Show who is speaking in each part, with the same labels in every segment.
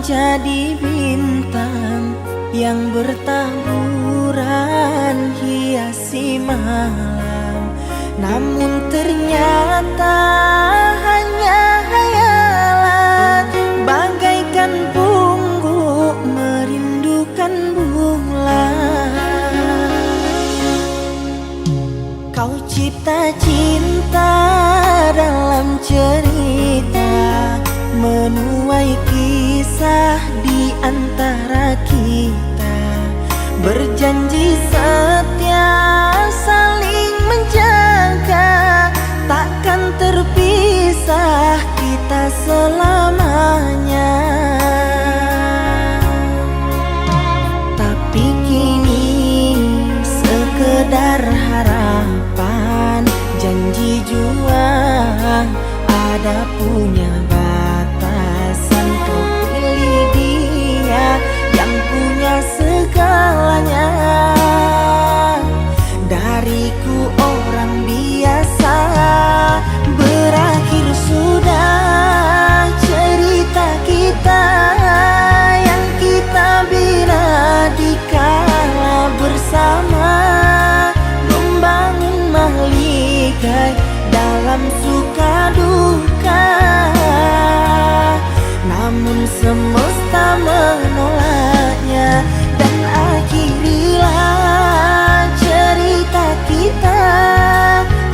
Speaker 1: menjadi bintang yang bertaburan hiasi malam, namun ternyata hanya hayalan, bagaikan pungguk merindukan bulan. Kau cipta cinta dalam cerita, menuai kisah di antara kita, berjanji setia saling menjaga, takkan terpisah kita selamanya. Tapi kini sekedar harapan, janji jua ada punya batasan. Kau pilih dia yang punya segalanya, dariku orang biasa. Berakhir sudah cerita kita yang kita bina di kala bersama, membangun mahligai dalam suka duka. Namun semesta menolaknya, dan akhirilah cerita kita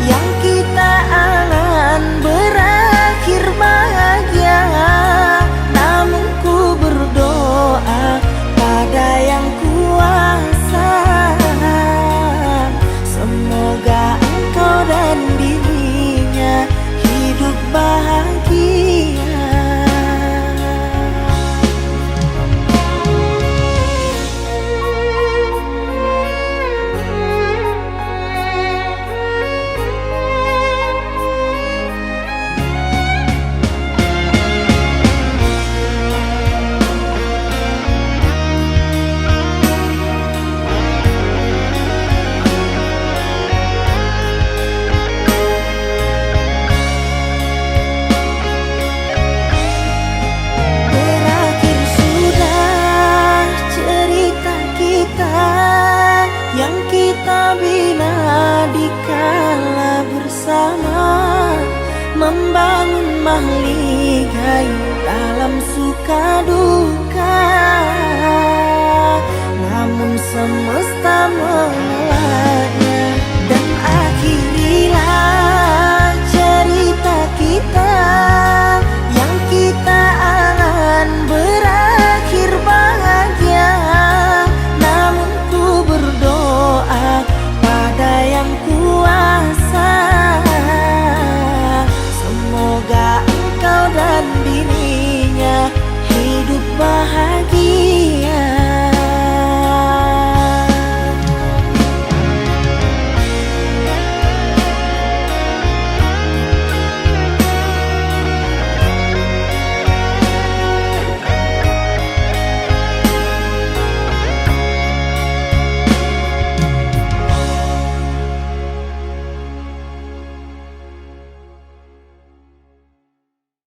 Speaker 1: yang kita angan berakhir bahagia. Namun ku berdoa pada yang kuasa, semoga engkau dan dirinya hidup bahagia. Yang kita bina di kala bersama, membangun mahligai dalam suka duka. Namun semesta menolak